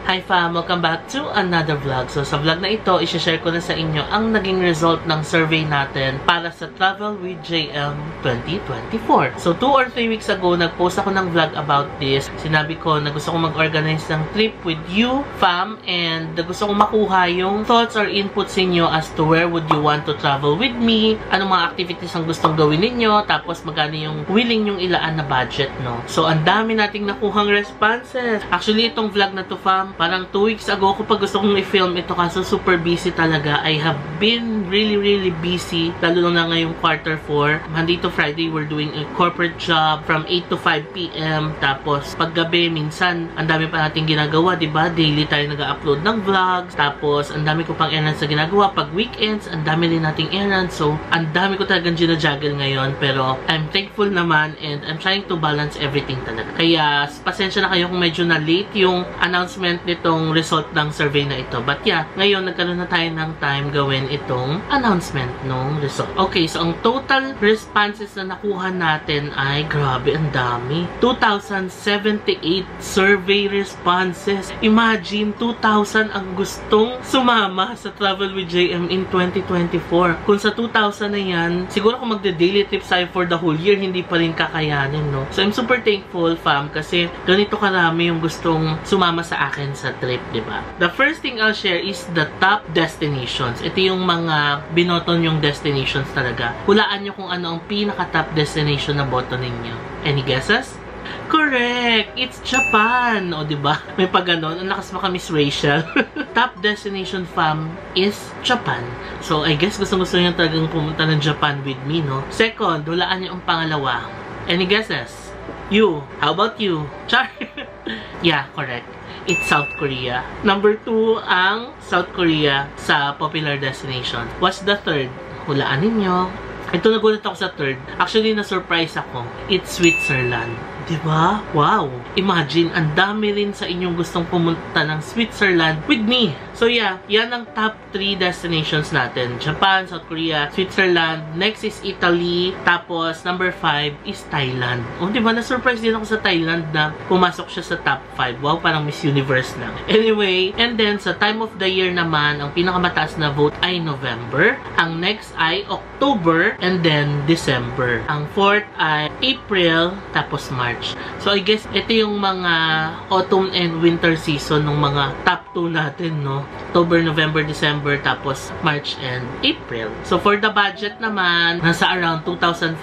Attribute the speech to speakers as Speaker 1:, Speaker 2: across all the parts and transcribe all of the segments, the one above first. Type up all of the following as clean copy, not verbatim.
Speaker 1: Hi fam! Welcome back to another vlog. So sa vlog na ito, i-share ko na sa inyo ang naging result ng survey natin para sa Travel with JM 2024. So 2 or 3 weeks ago, nag-post ako ng vlog about this. Sinabi ko na gusto kong mag-organize ng trip with you, fam, and gusto kong makuha yung thoughts or inputs ninyo as to where would you want to travel with me, anong mga activities ang gustong gawin ninyo, tapos magkano yung willing yung ilaan na budget, no? So ang dami nating nakuhang responses. Actually, itong vlog na to, fam, parang 2 weeks ago ko pa gusto kong i-film ito kaso super busy talaga. I have been really busy, lalo na ngayong quarter 4. Monday to Friday, we're doing a corporate job from 8 to 5 p.m. Tapos, paggabi, minsan, ang dami pa natin ginagawa, diba? Daily tayo nag-upload ng vlogs. Tapos, ang dami ko pang errands na ginagawa. Pag weekends, ang dami din nating errands. So, ang dami ko talagang ginajuggle ngayon. Pero, I'm thankful naman and I'm trying to balance everything talaga. Kaya, pasensya na kayo kung medyo na late yung announcement nitong result ng survey na ito. But yeah, ngayon nagkaroon na tayo ng time gawin itong announcement ng result. Okay, so ang total responses na nakuha natin ay grabe, ang dami. 2,078 survey responses. Imagine, 2,000 ang gustong sumama sa Travel with JM in 2024. Kung sa 2,000 na yan, siguro kung magde-daily trips tayo for the whole year, hindi pa rin kakayanin, no? So I'm super thankful, fam, kasi ganito karami yung gustong sumama sa akin sa trip, diba? The first thing I'll share is the top destinations. Ito yung mga binoton yung destinations talaga. Hulaan nyo kung ano ang pinaka-top destination na boto ninyo. Any guesses? Correct! It's Japan! O, diba? May pa ganon. Ang lakas mo ka, Miss Rachel. Top destination, fam, is Japan. So, I guess gusto nyo talagang pumunta ng Japan with me, no? Second, hulaan nyo ang pangalawa. Any guesses? You. How about you? Char! Yeah, correct. It's South Korea. Number 2 ang South Korea sa popular destination. What's the third? Hulaan ninyo. Ito, nagulat ako sa third. Actually, na-surprise ako. It's Switzerland. Diba? Wow! Imagine, ang dami rin sa inyong gustong pumunta ng Switzerland with me. So yeah, yan ang top 3 destinations natin. Japan, South Korea, Switzerland. Next is Italy. Tapos, number 5 is Thailand. O, diba? Na-surprise din ako sa Thailand na pumasok siya sa top 5. Wow, parang Miss Universe lang. Anyway, and then sa time of the year naman, ang pinakamataas na vote ay November. Ang next ay October, and then December. Ang fourth ay April, tapos March. So, I guess, ito yung mga autumn and winter season ng mga top 2 natin, no? October, November, December, tapos March and April. So, for the budget naman, nasa around $2,500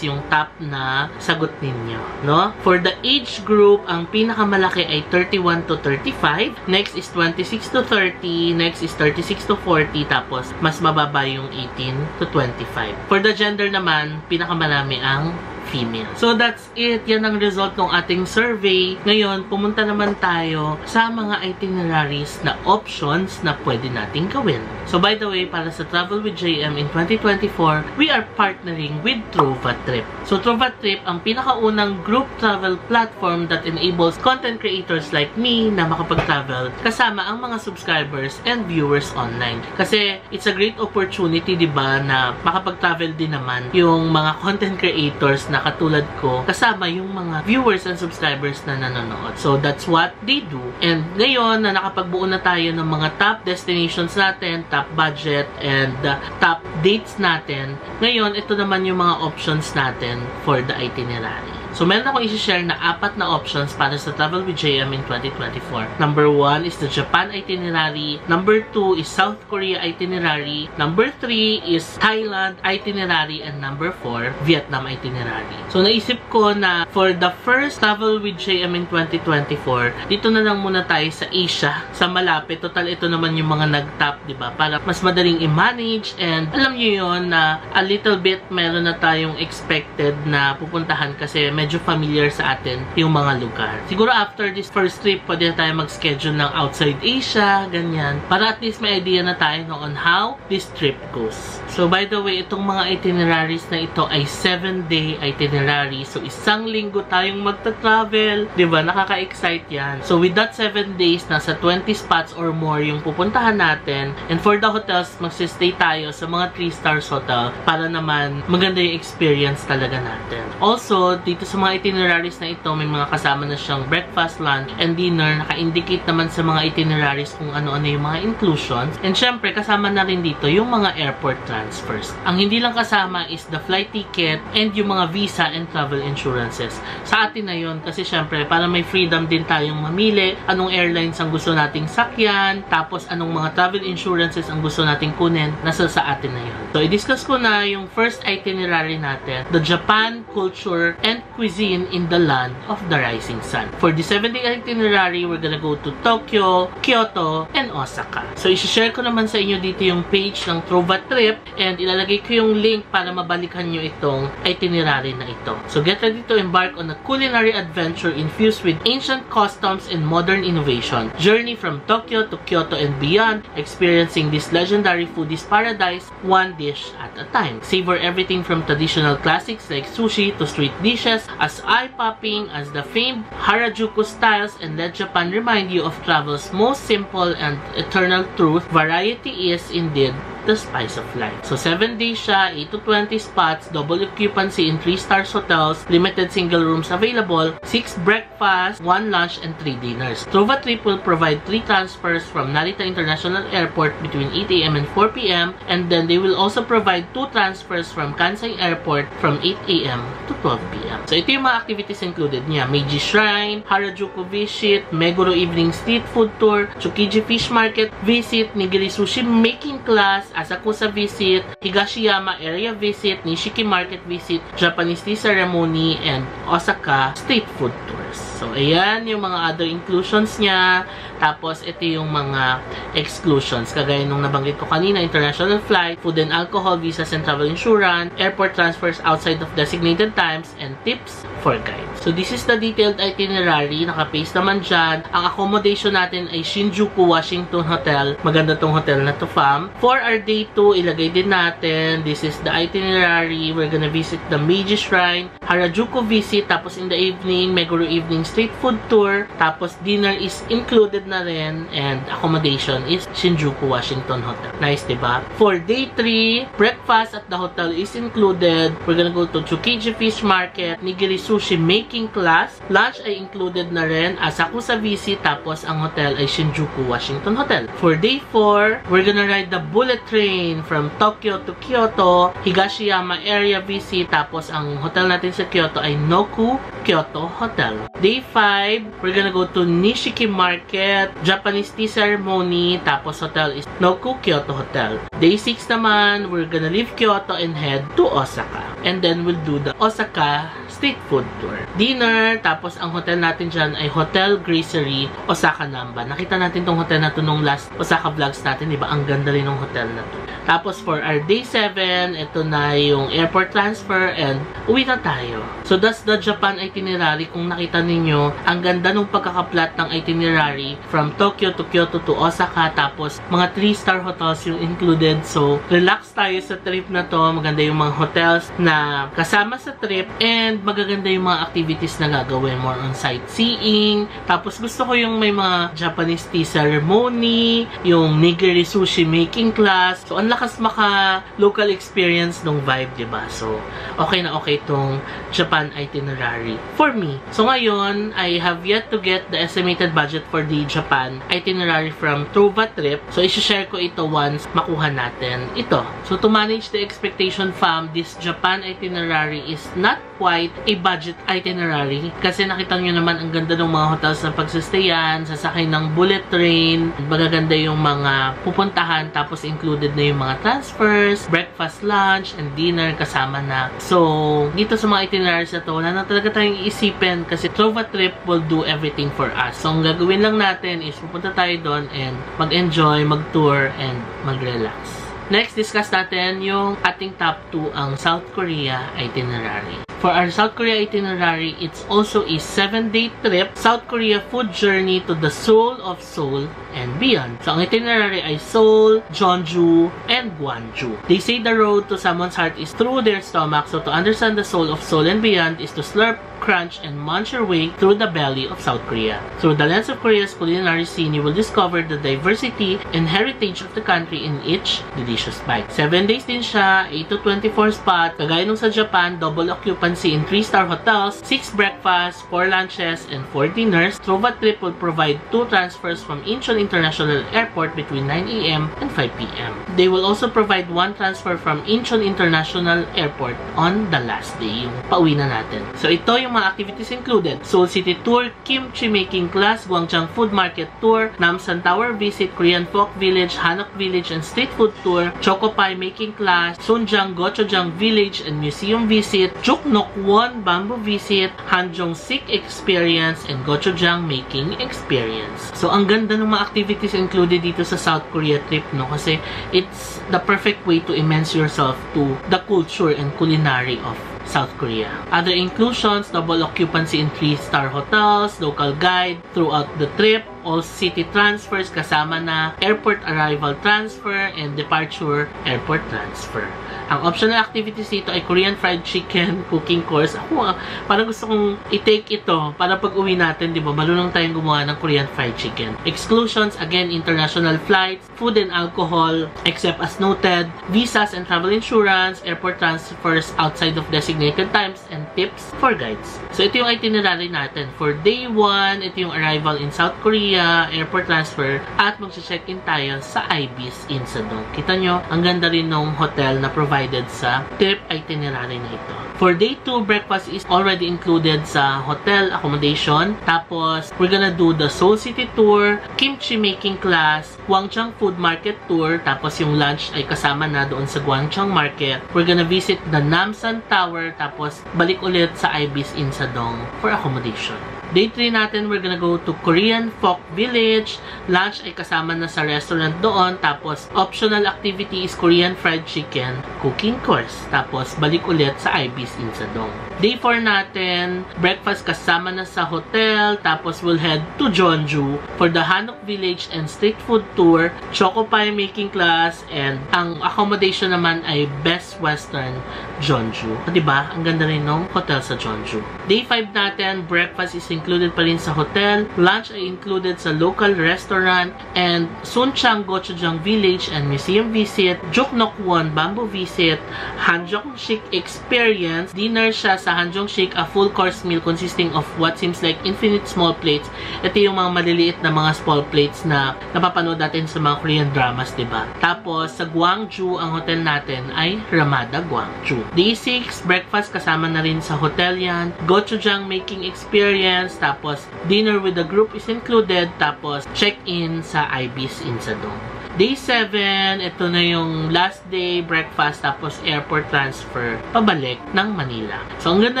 Speaker 1: yung top na sagot ninyo, no? For the age group, ang pinakamalaki ay 31 to 35. Next is 26 to 30. Next is 36 to 40. Tapos, mas mababa yung 18 to 25. For the gender naman, pinakamarami ang female. So, that's it. Yan ang result ng ating survey. Ngayon, pumunta naman tayo sa mga itineraries na options na pwede nating gawin. So, by the way, para sa Travel with JM in 2024, we are partnering with Trova Trip. So, Trova Trip, ang pinakaunang group travel platform that enables content creators like me na makapag-travel kasama ang mga subscribers and viewers online. Kasi, it's a great opportunity, diba, na makapag-travel din naman yung mga content creators na katulad ko, kasama yung mga viewers and subscribers na nanonood. So, that's what they do. And ngayon, na nakapagbuo na tayo ng mga top destinations natin, top budget, and top dates natin, ngayon, ito naman yung mga options natin for the itinerary. So, meron akong isi-share na 4 na options para sa Travel with JM in 2024. Number 1 is the Japan itinerary. Number 2 is South Korea itinerary. Number 3 is Thailand itinerary. And number 4, Vietnam itinerary. So, naisip ko na for the first Travel with JM in 2024, dito na lang muna tayo sa Asia, sa malapit. Total, ito naman yung mga nag-top, diba? Para mas madaling i-manage. And alam nyo yun na a little bit meron na tayong expected na pupuntahan kasi medyo familiar sa atin yung mga lugar. Siguro after this first trip, pwede na tayo mag-schedule ng outside Asia, ganyan. Para at least may idea na tayo on how this trip goes. So, by the way, itong mga itineraries na ito ay 7-day itinerary. So, 1 linggo tayong magta-travel. Diba? Nakaka-excite yan. So, with that 7 days, nasa 20 spots or more yung pupuntahan natin. And for the hotels, magsistay tayo sa mga 3 stars hotel para naman maganda yung experience talaga natin. Also, dito sa mga itineraries na ito, may mga kasama na siyang breakfast, lunch, and dinner. Naka-indicate naman sa mga itineraries kung ano-ano yung mga inclusions. And syempre, kasama na rin dito yung mga airport transfers. Ang hindi lang kasama is the flight ticket and yung mga visa and travel insurances. Sa atin na yun, kasi syempre, para may freedom din tayong mamili anong airlines ang gusto nating sakyan, tapos anong mga travel insurances ang gusto nating kunin, nasa sa atin na yun. So, i-discuss ko na yung first itinerary natin, the Japan culture and cuisine in the land of the rising sun. For the 7-day itinerary, we're gonna go to Tokyo, Kyoto, and Osaka. So, isi-share ko naman sa inyo dito yung page ng Trova Trip and ilalagay ko yung link para mabalikan nyo itong itinerary na ito. So, get ready to embark on a culinary adventure infused with ancient customs and modern innovation. Journey from Tokyo to Kyoto and beyond, experiencing this legendary foodies paradise one dish at a time. Savor everything from traditional classics like sushi to street dishes as eye-popping as the famed Harajuku styles, and let Japan remind you of travel's most simple and eternal truth: variety is indeed the spice of life. So, 7 days siya, 8 to 20 spots, double occupancy in 3-star hotels, limited single rooms available, 6 breakfast, 1 lunch, and 3 dinners. Trova Trip will provide 3 transfers from Narita International Airport between 8 a.m. and 4 p.m. and then they will also provide 2 transfers from Kansai Airport from 8 a.m. to 12 p.m. So, ito yung mga activities included niya. Meiji Shrine, Harajuku visit, Meguro Evening Street Food Tour, Tsukiji Fish Market visit, Nigiri Sushi Making Class, Asakusa visit, Higashiyama area visit, Nishiki market visit, Japanese tea ceremony, and Osaka street food tours. So, ayan yung mga other inclusions niya. Tapos, ito yung mga exclusions. Kagaya nung nabanggit ko kanina, international flight, food and alcohol, visas and travel insurance, airport transfers outside of designated times, and tips for guide. So, this is the detailed itinerary. Naka-paste naman dyan. Ang accommodation natin ay Shinjuku Washington Hotel. Maganda tong hotel na to, fam. For our day 2, ilagay din natin. This is the itinerary. We're gonna visit the Meiji Shrine, Harajuku visit, tapos in the evening, Meguro Evening Street Food Tour, tapos dinner is included na rin, and accommodation is Shinjuku Washington Hotel. Nice, diba? For day 3, breakfast at the hotel is included. We're gonna go to Tsukiji Fish Market, Nigiri Sushi Making Class, lunch ay included na rin, Asakusa visit, tapos ang hotel ay Shinjuku Washington Hotel. For day 4, we're gonna ride the bullet train from Tokyo to Kyoto, Higashiyama area visit, tapos ang hotel natin sa Kyoto ay Noku Kyoto Hotel. Day 5, we're gonna go to Nishiki Market, Japanese tea ceremony, tapos hotel is Noku Kyoto Hotel. Day 6 naman, we're gonna leave Kyoto and head to Osaka. And then we'll do the Osaka street food tour. Dinner, tapos ang hotel natin dyan ay Hotel Gracery, Osaka Namba. Nakita natin tong hotel na to nung last Osaka vlogs natin, diba? Ang ganda rin ng hotel na to. Tapos for our day 7, ito na yung airport transfer and uwi na tayo. So that's the Japan itinerary. Kung nakita ninyo, ang ganda nung pagkakaplat ng itinerary from Tokyo to Kyoto to Osaka, tapos mga 3-star hotels yung included. So relax tayo sa trip na to. Maganda yung mga hotels na kasama sa trip and magaganda yung mga activities na gagawin. More on sightseeing. Tapos gusto ko yung may mga Japanese tea ceremony, yung nigiri sushi making class. So ang lakas maka-local experience nung vibe, diba? So, okay na okay tong Japan itinerary for me. So, ngayon, I have yet to get the estimated budget for the Japan itinerary from Trova Trip. So, isi-share ko ito once makuha natin ito. So, to manage the expectation, fam, this Japan itinerary is not quite a budget itinerary. Kasi nakita nyo naman ang ganda ng mga hotels na pagsistayan, sasakay ng bullet train, magaganda yung mga pupuntahan, tapos included na yung mga transfers, breakfast, lunch, and dinner kasama na. So, dito sa mga itineraries na to, wala na talaga tayong iisipin kasi Trova Trip will do everything for us. So, ang gagawin lang natin is pupunta tayo doon and mag-enjoy, mag-tour, and mag-relax. Next, discuss natin yung ating top 2, ang South Korea itinerary. For our South Korea itinerary, it's also a 7-day trip, South Korea food journey to the Seoul of Seoul and beyond. So, ang itinerary ay Seoul, Jeonju, and Gwangju. They say the road to someone's heart is through their stomach, so to understand the Seoul of Seoul and beyond is to slurp crunch, and munch your way through the belly of South Korea. Through the lens of Korea's culinary scene, you will discover the diversity and heritage of the country in each delicious bite. 7 days din siya, 8 to 24 spot. Kagaya nung sa Japan, double occupancy in 3-star hotels, 6 breakfasts, 4 lunches, and 4 dinners. Trova Trip will provide 2 transfers from Incheon International Airport between 9 a.m. and 5 p.m. They will also provide 1 transfer from Incheon International Airport on the last day, yung pauwi na natin. So ito yung mga activities included: Seoul City Tour, kimchi making class, Gwangjang Food Market Tour, Namsan Tower visit, Korean Folk Village, Hanok Village and Street Food Tour, Choco Pie making class, Sunjang Gochujang Village and Museum visit, Juknokwon Bamboo visit, Hanjong Sik experience, and Gochujang making experience. So ang ganda ng mga activities included dito sa South Korea trip, no? Kasi it's the perfect way to immerse yourself to the culture and culinary of South Korea. Other inclusions: double occupancy in 3-star hotels, local guide throughout the trip, all city transfers kasama na airport arrival transfer and departure airport transfer. Ang optional activities dito ay Korean fried chicken cooking course. Ako, parang gusto kong i-take ito para pag uwi natin, di ba, marunong tayong gumawa ng Korean fried chicken. Exclusions, again, international flights, food and alcohol, except as noted, visas and travel insurance, airport transfers outside of designated times, and tips for guides. So, ito yung itinerary natin. For day 1, ito yung arrival in South Korea, airport transfer, at mag-check-in tayo sa Ibis Insadong. Kita nyo, ang ganda rin ng hotel na provided sa trip itinerary na ito. For day 2, breakfast is already included sa hotel accommodation. Tapos, we're gonna do the Seoul City Tour, kimchi making class, Gwangjang Food Market Tour. Tapos, yung lunch ay kasama na doon sa Gwangjang Market. We're gonna visit the Namsan Tower. Tapos, balik ulit sa Ibis Insadong for accommodation. Day 3 natin, we're gonna go to Korean Folk Village. Lunch ay kasama na sa restaurant doon. Tapos, optional activity is Korean fried chicken cooking course. Tapos, balik ulit sa Ibis Insadong. Day 4 natin, breakfast kasama na sa hotel. Tapos, we'll head to Jeonju for the Hanok Village and Street Food Tour, Choco Pie making class, and ang accommodation naman ay Best Western Jeonju. Diba? Ang ganda rin ng hotel sa Jeonju. Day 5 natin, breakfast is included pa rin sa hotel. Lunch ay included sa local restaurant, and Sunchang Gochujang Village and Museum visit, Juknokwon Bamboo visit, Hanjong Sik experience. Dinner siya sa Hanjong Sik, a full course meal consisting of what seems like infinite small plates. Ito yung mga maliliit na mga small plates na napapanood natin sa mga Korean dramas, diba? Tapos, sa Gwangju, ang hotel natin ay Ramada Gwangju. Day 6, breakfast kasama na rin sa hotel yan. Gochujang making experience. Tapos, dinner with the group is included. Tapos, check-in sa Ibis Insadong. Day 7, ito na yung last day, breakfast, tapos airport transfer, pabalik ng Manila. So, ang ganda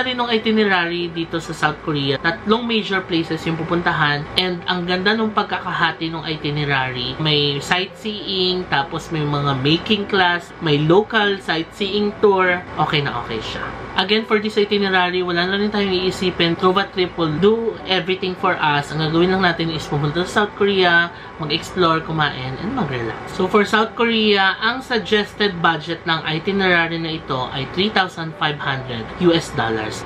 Speaker 1: rin ng itinerary dito sa South Korea. 3 major places yung pupuntahan, and ang ganda ng pagkakahati ng itinerary. May sightseeing, tapos may mga making class, may local sightseeing tour. Okay na okay siya. Again, for this itinerary, wala na rin tayong iisipin. Trova Trip will do everything for us. Ang gagawin lang natin is pumunta sa South Korea, mag-explore, kumain, and mag-relax. So, for South Korea, ang suggested budget ng itinerary na ito ay $3,500 US.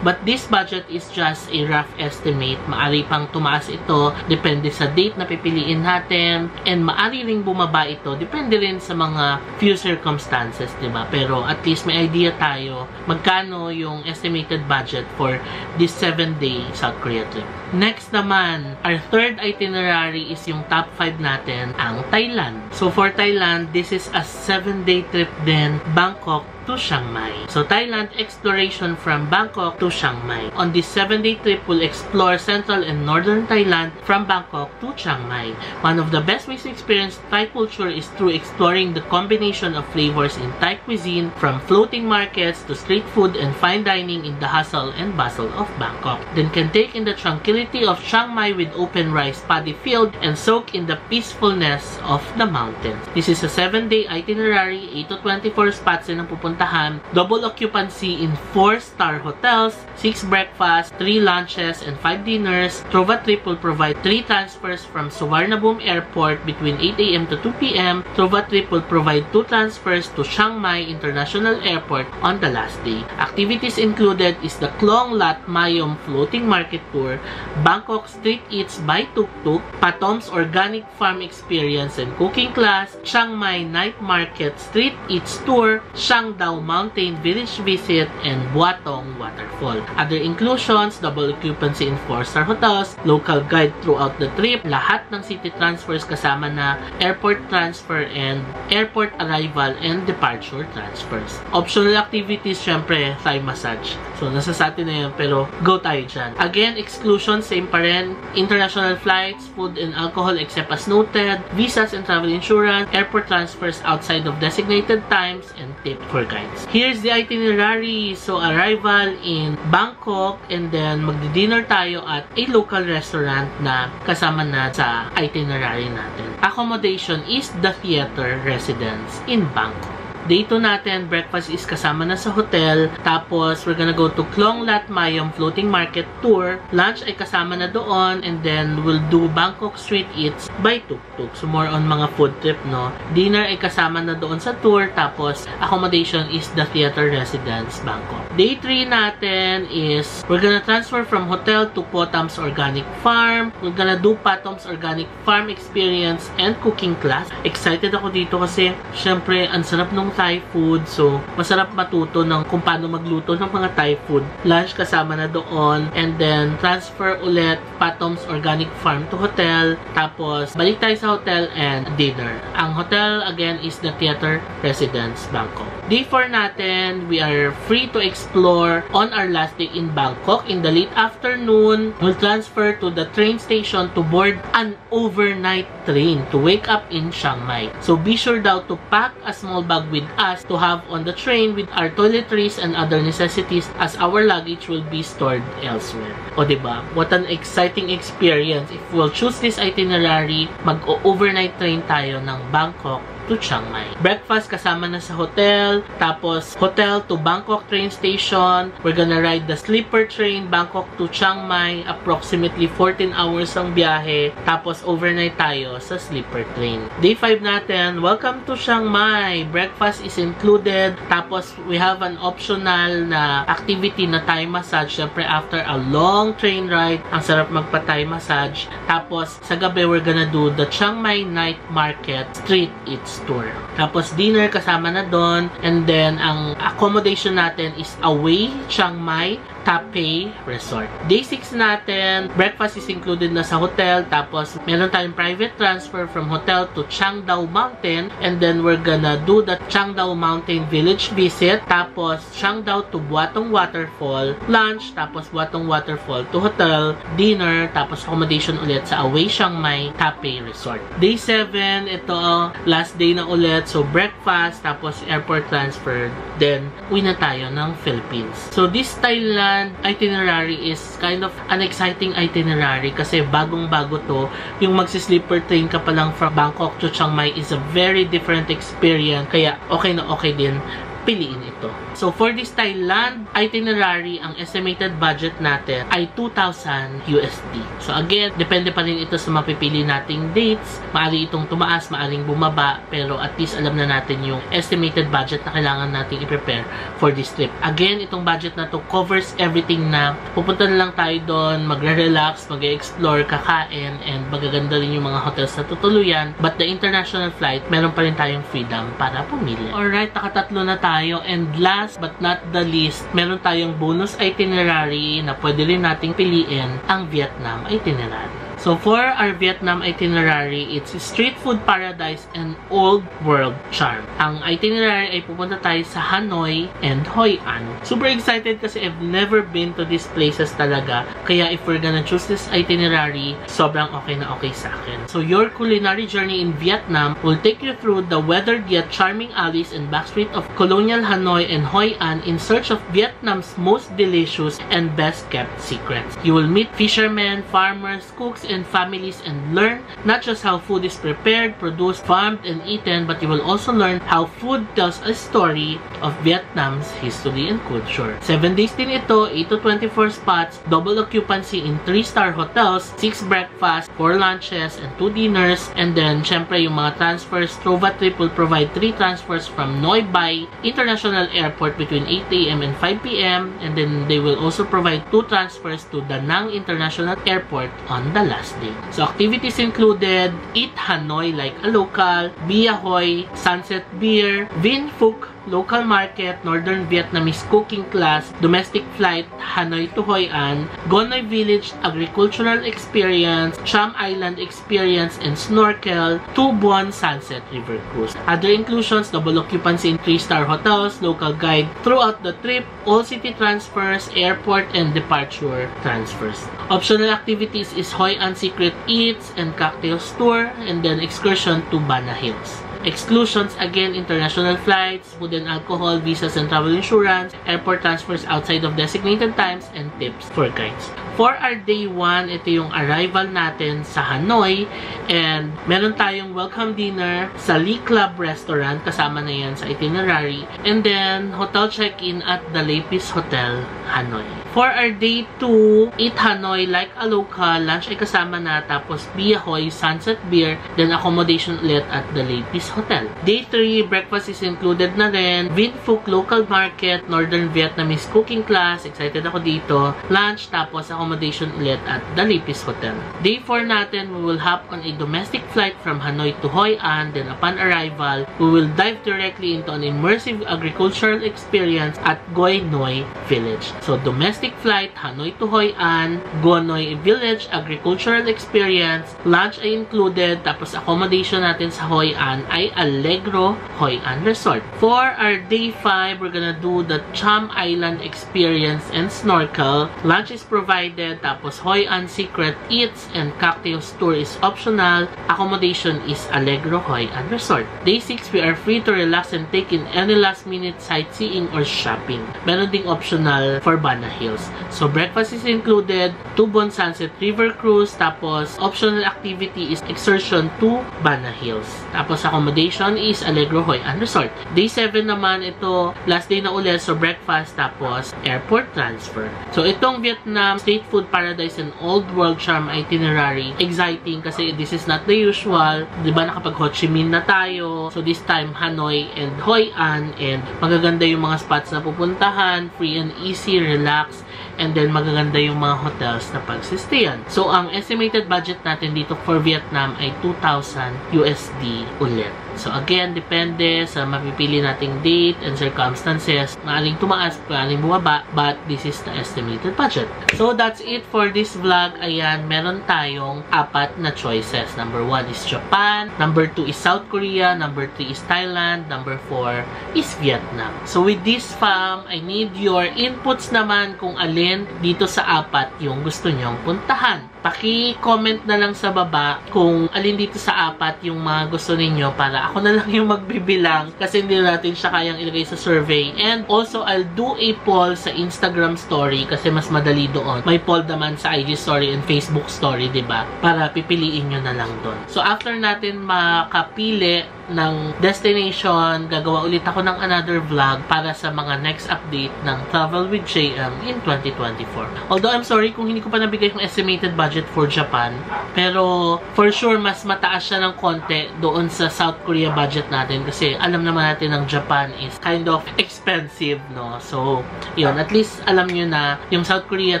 Speaker 1: But this budget is just a rough estimate. Maari pang tumaas ito, depende sa date na pipiliin natin, and maari ring bumaba ito, depende rin sa mga few circumstances, diba? Pero at least may idea tayo magkano yung estimated budget for this 7-day South Korea trip. Next naman, our third itinerary is yung top 5 natin, ang Thailand. So for Thailand, this is a 7-day trip din, Bangkok to Chiang Mai. So, Thailand exploration from Bangkok to Chiang Mai. On this 7-day trip, we'll explore central and northern Thailand from Bangkok to Chiang Mai. One of the best ways to experience Thai culture is through exploring the combination of flavors in Thai cuisine, from floating markets to street food and fine dining in the hustle and bustle of Bangkok. Then can take in the tranquility of Chiang Mai with open rice paddy field and soak in the peacefulness of the mountains. This is a 7-day itinerary, 8 to 24 spots din ang pupuntahan pupuntahan. Double occupancy in 4-star hotels, 6 breakfasts, 3 lunches, and 5 dinners. Trova Trip will provide 3 transfers from Suvarnabhumi Airport between 8 a.m. to 2 p.m. Trova Trip will provide 2 transfers to Chiang Mai International Airport on the last day. Activities included is the Klong Lat Mayom Floating Market Tour, Bangkok Street Eats by Tuk Tuk, Patom's Organic Farm Experience and Cooking Class, Chiang Mai Night Market Street Eats Tour, Shangdao Mountain Village Visit, and Buatong Waterfall. Other inclusions, double occupancy in 4-star hotels, local guide throughout the trip, lahat ng city transfers kasama na airport transfer and airport arrival and departure transfers. Optional activities, syempre, Thai massage. So, nasa sa atin na yun, pero go tayo dyan. Again, exclusion, same pa rin. International flights, food and alcohol except as noted, visas and travel insurance, airport transfers outside of designated times, and tip for guides. Here's the itinerary. So, arrival in Bangkok, and then magdi-dinner tayo at a local restaurant na kasama na sa itinerary natin. Accommodation is the theater residence in Bangkok. Day 2 natin, breakfast is kasama na sa hotel. Tapos, we're gonna go to Klong Lat Mayom Floating Market Tour. Lunch ay kasama na doon. And then, we'll do Bangkok Street Eats by Tuk Tuk. So, more on mga food trip, no? Dinner ay kasama na doon sa tour. Tapos, accommodation is the theater residence, Bangkok. Day 3 natin is, we're gonna transfer from hotel to Patom's Organic Farm. We're gonna do Patom's Organic Farm Experience and Cooking Class. Excited ako dito kasi, syempre, ang sarap nung Thai food. So, masarap matuto ng kung paano magluto ng mga Thai food. Lunch kasama na doon. And then, transfer ulit Patom's Organic Farm to hotel. Tapos, balik tayo sa hotel and dinner. Ang hotel, again, is the Theater Residence, Bangkok. Day 4 natin, we are free to explore on our last day in Bangkok. In the late afternoon, we'll transfer to the train station to board an overnight train to wake up in Chiang Mai. So, be sure daw to pack a small bag with us to have on the train with our toiletries and other necessities as our luggage will be stored elsewhere. O diba? What an exciting experience. If we'll choose this itinerary, mag-overnight train tayo ng Bangkok to Chiang Mai. Breakfast kasama na sa hotel. Tapos, hotel to Bangkok train station. We're gonna ride the sleeper train Bangkok to Chiang Mai. Approximately 14 hours ang biyahe. Tapos, overnight tayo sa sleeper train. Day 5 natin, welcome to Chiang Mai. Breakfast is included. Tapos, we have an optional na activity na Thai massage. Siyempre, after a long train ride, ang sarap magpa-Thai massage. Tapos, sa gabi, we're gonna do the Chiang Mai Night Market Street Eats Tour. Tapos, dinner kasama na doon. And then, ang accommodation natin is Away Chiang Mai Taipei Resort. Day 6 natin, breakfast is included na sa hotel. Tapos, meron tayong private transfer from hotel to Shangdao Mountain. And then, we're gonna do the Shangdao Mountain Village visit. Tapos, Shangdao to Buatong Waterfall. Lunch. Tapos, Buatong Waterfall to hotel. Dinner. Tapos, accommodation ulit sa Away Chiang Mai Taipei Resort. Day 7, ito, last day na ulit. So, breakfast. Tapos, airport transfer. Then, uwi na tayo ng Philippines. So, this Thailand itinerary is kind of an exciting itinerary kasi bagong-bago to. Yung magsi-sleeper train ka pa lang from Bangkok to Chiang Mai is a very different experience. Kaya okay na okay din piliin ito. So, for this Thailand itinerary, ang estimated budget natin ay 2,000 USD. So, again, depende pa rin ito sa mapipili nating dates. Maari itong tumaas, maaring bumaba, pero at least alam na natin yung estimated budget na kailangan nating i-prepare for this trip. Again, itong budget na to covers everything na pupunta na lang tayo doon, magre-relax, mag-explore, kakain, and magaganda rin yung mga hotels na tutuluyan. But the international flight, meron pa rin tayong freedom para pumili. Alright, nakatatlo na tayo. And last but not the least, meron tayong bonus itinerary na pwede rin nating piliin, ang Vietnam itinerary. So, for our Vietnam itinerary, it's street food paradise and old world charm. Ang itinerary ay pupunta tayo sa Hanoi and Hoi An. Super excited kasi I've never been to these places talaga. Kaya if we're gonna choose this itinerary, sobrang okay na okay sa akin. So, your culinary journey in Vietnam will take you through the weathered yet charming alleys and backstreet of colonial Hanoi and Hoi An in search of Vietnam's most delicious and best kept secrets. You will meet fishermen, farmers, cooks, and families and learn not just how food is prepared, produced, farmed, and eaten, but you will also learn how food tells a story of Vietnam's history and culture. 7 days din ito, 8 to 24 spots, double occupancy in 3-star hotels, 6 breakfasts, 4 lunches, and 2 dinners. And then, syempre, yung mga transfers, Trova Trip will provide 3 transfers from Noi Bai International Airport between 8 a.m. and 5 p.m. And then, they will also provide 2 transfers to Da Nang International Airport on the last day. So, activities included, Eat Hanoi like a local, Bia Hoi, Sunset Beer, Vin Phuc Local Market, Northern Vietnamese Cooking Class, Domestic Flight Hanoi to Hoi An, Gonoi Village Agricultural Experience, Cham Island Experience and Snorkel, 2 Buon Sunset River Cruise. Other inclusions, double occupancy in 3-star hotels, local guide throughout the trip, all city transfers, airport and departure transfers. Optional activities is Hoi An Secret Eats and Cocktails Tour, and then excursion to Bana Hills. Exclusions, again, international flights, food and alcohol, visas and travel insurance, airport transfers outside of designated times, and tips for guides. For our day 1, ito yung arrival natin sa Hanoi, and meron tayong welcome dinner sa Lee Club Restaurant, kasama na yan sa itinerary, and then hotel check-in at the Lapis Hotel, Hanoi. For our day 2, Eat Hanoi like a local, lunch ay kasama na, tapos Bia Hoi, Sunset Beer, then accommodation ulit at the Lapis Hotel. Day 3, breakfast is included na rin, Vin Phuc Local Market, Northern Vietnamese Cooking Class, excited ako dito, lunch, tapos accommodation ulit at the Lapis Hotel. Day 4 natin, we will hop on a domestic flight from Hanoi to Hoi An, then upon arrival, we will dive directly into an immersive agricultural experience at Goi Noi Village. So, domestic flight, Hanoi to Hoi An, Gonoi Village Agricultural Experience, lunch ay included, tapos accommodation natin sa Hoi An ay Allegro Hoi An Resort. For our day 5, we're gonna do the Cham Island Experience and Snorkel. Lunch is provided, tapos Hoi An Secret Eats and Cocktails Tour is optional. Accommodation is Allegro Hoi An Resort. Day 6, we are free to relax and take in any last-minute sightseeing or shopping. Meron ding optional for Bana Hills. So, breakfast is included, 2 Buon Sunset River Cruise, tapos optional activity is excursion to Bana Hills. Tapos, accommodation is Allegro Hoi An Resort. Day 7 naman, ito, last day na ulit, so breakfast, tapos airport transfer. So, itong Vietnam Street Food Paradise and Old World Charm itinerary, exciting kasi this is not the usual. Diba, nakapag Ho Chi Minh na tayo. So, this time, Hanoi and Hoi An, and magaganda yung mga spots na pupuntahan, free and easy, relax, and then magaganda yung mga hotels na pagsistayan. So, ang estimated budget natin dito for Vietnam ay 2,000 USD ulit. So, again, depende sa mapipili nating date and circumstances. Maaling tumaas, maaling bumaba, but this is the estimated budget. So, that's it for this vlog. Ayan, meron tayong 4 na choices. Number 1 is Japan, number 2 is South Korea, number 3 is Thailand, number 4 is Vietnam. So, with this fam, I need your inputs naman kung alin dito sa 4 yung gusto nyong puntahan. Paki-comment na lang sa baba kung alin dito sa 4 yung mga gusto ninyo para ako na lang yung magbibilang kasi hindi natin siya kayang ilagay sa survey. And also, I'll do a poll sa Instagram story kasi mas madali doon. May poll naman sa IG story and Facebook story, diba? Para pipiliin nyo na lang doon. So, after natin makapili ng destination, gagawa ulit ako ng another vlog para sa mga next update ng Travel with JM in 2024. Although, I'm sorry kung hindi ko pa nabigay yung estimated budget for Japan, pero for sure, mas mataas siya ng konti doon sa South Korea budget natin kasi alam naman natin ng Japan is kind of expensive, no? So, yun, at least alam nyo na yung South Korea,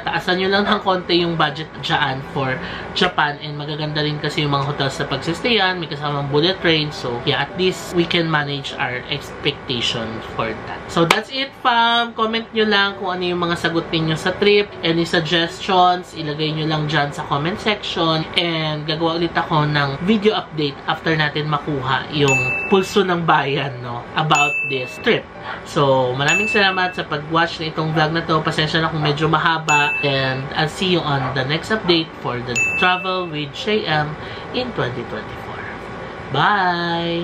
Speaker 1: taasan nyo lang ng konti yung budget dyan for Japan, and magaganda rin kasi yung mga hotels sa pagsistayan, may kasamang bullet train, so yeah, at least we can manage our expectation for that. So, that's it, fam. Comment nyo lang kung ano yung mga sagot ninyo sa trip. Any suggestions, ilagay nyo lang dyan sa comment section. And, gagawa ulit ako ng video update after natin makuha yung pulso ng bayan, no, about this trip. So, maraming salamat sa pag-watch na itong vlog na to. Pasensya na kung medyo mahaba. And, I'll see you on the next update for the Travel with JM in 2024. Bye!